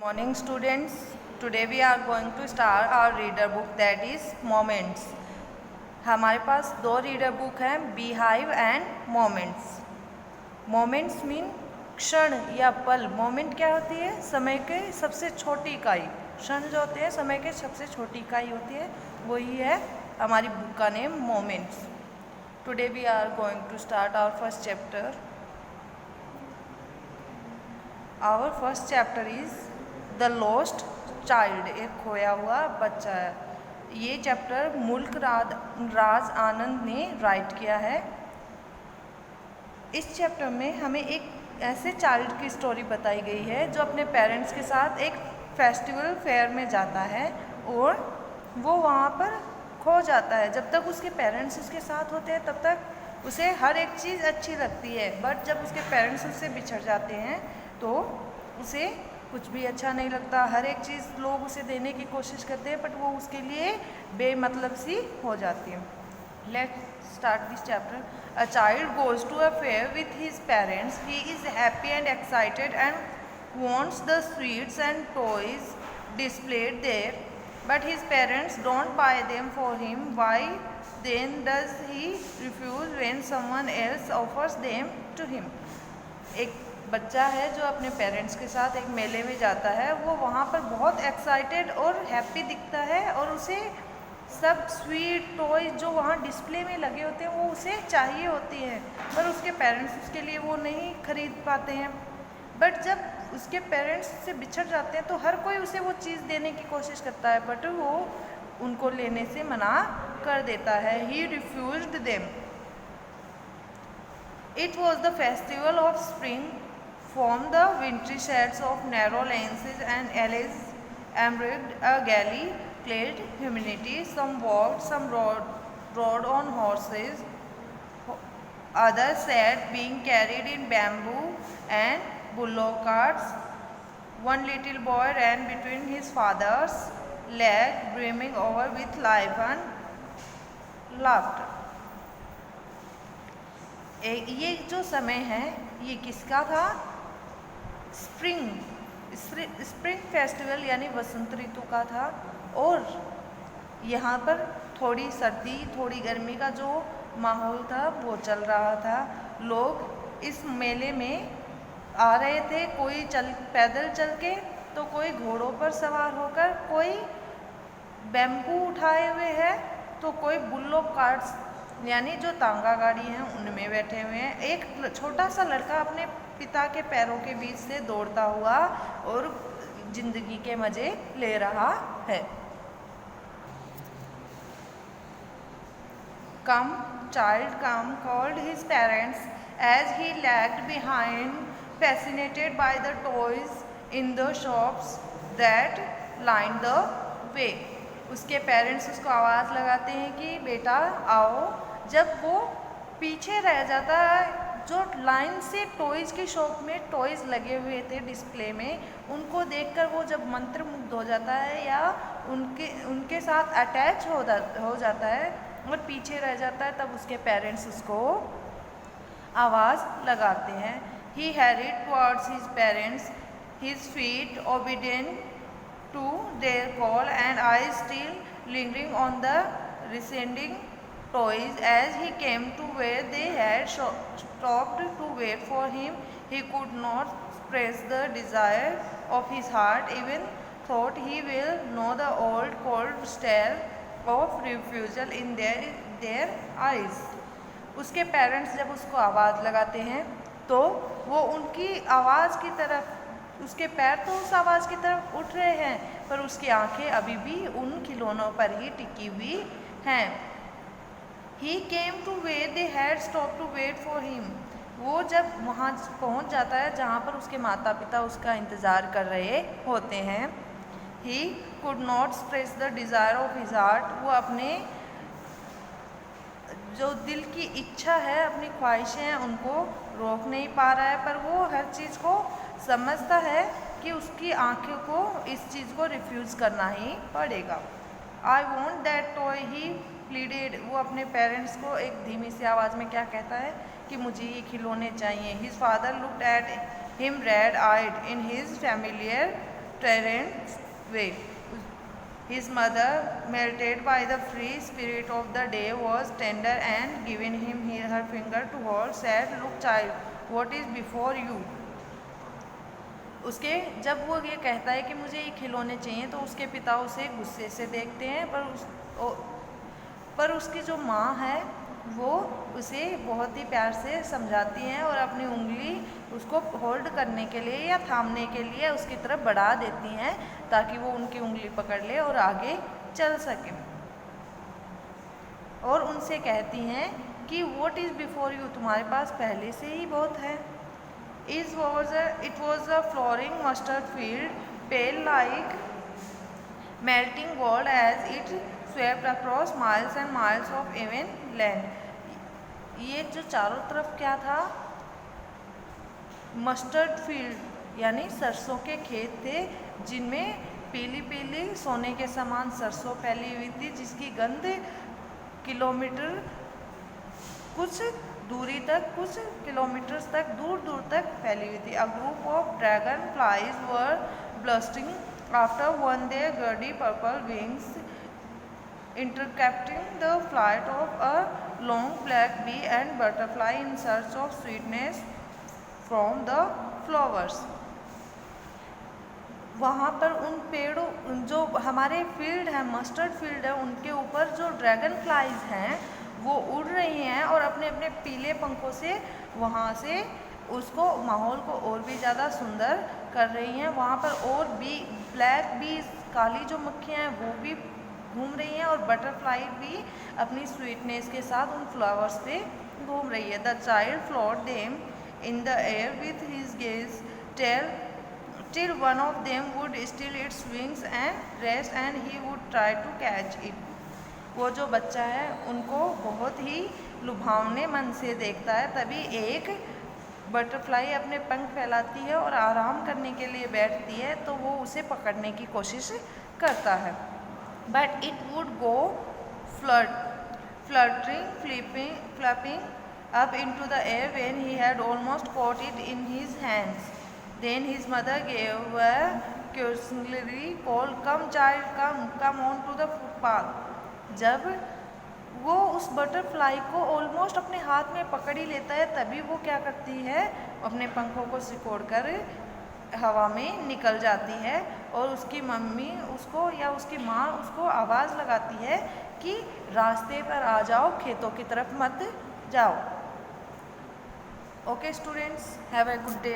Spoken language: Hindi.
Morning students, today we are going to start our reader book that is Moments. हमारे पास दो रीडर बुक हैं Beehive and Moments. Moments mean क्षण या पल. मोमेंट क्या होती है? समय के सबसे छोटी इकाई. क्षण जो होते हैं समय के सबसे छोटी इकाई होती है, वही है हमारी बुक का name Moments. Today we are going to start our first chapter. Our first chapter is the lost child. एक खोया हुआ बच्चा है. ये चैप्टर मुल्क राज आनंद ने राइट किया है. इस चैप्टर में हमें एक ऐसे चाइल्ड की स्टोरी बताई गई है जो अपने पेरेंट्स के साथ एक फेस्टिवल फेयर में जाता है और वो वहाँ पर खो जाता है. जब तक उसके पेरेंट्स उसके साथ होते हैं तब तक उसे हर एक चीज़ अच्छी लगती है, बट जब उसके पेरेंट्स उससे बिछड़ जाते हैं तो उसे कुछ भी अच्छा नहीं लगता. हर एक चीज़ लोग उसे देने की कोशिश करते हैं बट वो उसके लिए बेमतलब सी हो जाती है. Let's start this chapter. A child goes to a fair with his parents. He is happy and excited and wants the sweets and toys displayed there, but his parents don't buy them for him. Why then does he refuse when someone else offers them to him? एक बच्चा है जो अपने पेरेंट्स के साथ एक मेले में जाता है. वो वहाँ पर बहुत एक्साइटेड और हैप्पी दिखता है और उसे सब स्वीट टॉय जो वहाँ डिस्प्ले में लगे होते हैं वो उसे चाहिए होती हैं, पर उसके पेरेंट्स उसके लिए वो नहीं खरीद पाते हैं. बट जब उसके पेरेंट्स से बिछड़ जाते हैं तो हर कोई उसे वो चीज़ देने की कोशिश करता है, बट वो उनको लेने से मना कर देता है. He refused them. It was the festival of spring. From the wintry shades of narrow lanes and alleys emerged a galley-clad humanity. Some walked, some rode on horses, others sat being carried in bamboo and bullock carts. One little boy ran between his father's legs, brimming over with life and laughter. ये जो समय है ये किसका था? स्प्रिंग फेस्टिवल यानी वसंत ऋतु का था. और यहाँ पर थोड़ी सर्दी थोड़ी गर्मी का जो माहौल था वो चल रहा था. लोग इस मेले में आ रहे थे, कोई पैदल चल के तो कोई घोड़ों पर सवार होकर, कोई बैम्बू उठाए हुए है तो कोई बुल्लोक कार्ट्स यानी जो तांगा गाड़ी हैं उनमें बैठे हुए हैं. एक छोटा सा लड़का अपने पिता के पैरों के बीच से दौड़ता हुआ और जिंदगी के मज़े ले रहा है. Come, child, come, called his parents as he lagged behind, fascinated by the toys in the shops that lined the way. उसके पेरेंट्स उसको आवाज़ लगाते हैं कि बेटा आओ. जब वो पीछे रह जाता है, जो लाइन से टॉयज़ की शॉप में टॉयज़ लगे हुए थे डिस्प्ले में, उनको देखकर वो जब मंत्रमुग्ध हो जाता है या उनके साथ अटैच हो जाता है और पीछे रह जाता है, तब उसके पेरेंट्स उसको आवाज़ लगाते हैं. ही hurried towards his parents, his feet obedient to their call and eyes still lingering on the receding toys. As he came to where they had stopped to wait for him, he could not suppress the desire of his heart, even thought he will know the old cold stare of refusal in their eyes. उसके पेरेंट्स जब उसको आवाज़ लगाते हैं तो वो उनकी आवाज़ की तरफ, उसके पैर तो उस आवाज़ की तरफ उठ रहे हैं पर उसकी आंखें अभी भी उन खिलौनों पर ही टिकी हुई हैं. He came to where they had stopped to wait for him. वो जब वहाँ पहुँच जाता है जहाँ पर उसके माता पिता उसका इंतज़ार कर रहे होते हैं. He could not suppress the desire of his heart. वो अपने जो दिल की इच्छा है, अपनी ख्वाहिशें हैं, उनको रोक नहीं पा रहा है, पर वो हर चीज़ को समझता है कि उसकी आंखों को इस चीज़ को रिफ्यूज़ करना ही पड़ेगा. I want that toy, he pleaded. वो अपने पेरेंट्स को एक धीमी सी आवाज़ में क्या कहता है कि मुझे ये खिलौने चाहिए. His father looked at him red-eyed in his familiar Terence way. His mother, melted by the free spirit of the day, was tender and giving him her finger to hold, said, "Look, child, what is before you?" उसके जब वो ये कहता है कि मुझे ये खिलौने चाहिए तो उसके पिता उसे गुस्से से देखते हैं, पर उसकी जो माँ है वो उसे बहुत ही प्यार से समझाती हैं और अपनी उंगली उसको होल्ड करने के लिए या थामने के लिए उसकी तरफ बढ़ा देती हैं ताकि वो उनकी उंगली पकड़ ले और आगे चल सके। और उनसे कहती हैं कि व्हाट इज़ बिफोर यू, तुम्हारे पास पहले से ही बहुत है। It was a flowering mustard field, pale like melting gold as it swept across miles and miles of even land. ये जो चारों तरफ क्या था, मस्टर्ड फील्ड यानी सरसों के खेत थे जिनमें पीली पीली सोने के समान सरसों फैली हुई थी, जिसकी गंध किलोमीटर कुछ दूरी तक, कुछ किलोमीटर्स तक, दूर दूर तक फैली हुई थी। A group of dragon flies were bustling after one their गर्डी purple wings intercepting the flight of a long black bee and butterfly in search of sweetness from the flowers. वहाँ पर उन पेड़ों, जो हमारे फील्ड है, मस्टर्ड फील्ड है, उनके ऊपर जो ड्रैगन फ्लाइज हैं वो उड़ रही हैं और अपने अपने पीले पंखों से वहाँ से उसको माहौल को और भी ज़्यादा सुंदर कर रही हैं। वहाँ पर और भी ब्लैक बीज, काली जो मक्खियाँ हैं वो भी घूम रही हैं और बटरफ्लाई भी अपनी स्वीटनेस के साथ उन फ्लावर्स पे घूम रही है। The child float them in the air with his gaze till one of them would still its wings and rest and he would try to catch it. वो जो बच्चा है उनको बहुत ही लुभावने मन से देखता है, तभी एक बटरफ्लाई अपने पंख फैलाती है और आराम करने के लिए बैठती है तो वो उसे पकड़ने की कोशिश करता है। But it would go fluttering, flapping up into the air when he had almost caught it in his hands. Then his mother gave a cursory call, "Come, child, come on to the footpath." जब वो उस बटरफ्लाई को ऑलमोस्ट अपने हाथ में पकड़ ही लेता है तभी वो क्या करती है, अपने पंखों को सिकोड़कर हवा में निकल जाती है और उसकी मम्मी उसको या उसकी माँ उसको आवाज़ लगाती है कि रास्ते पर आ जाओ, खेतों की तरफ मत जाओ। Okay students, have a good day.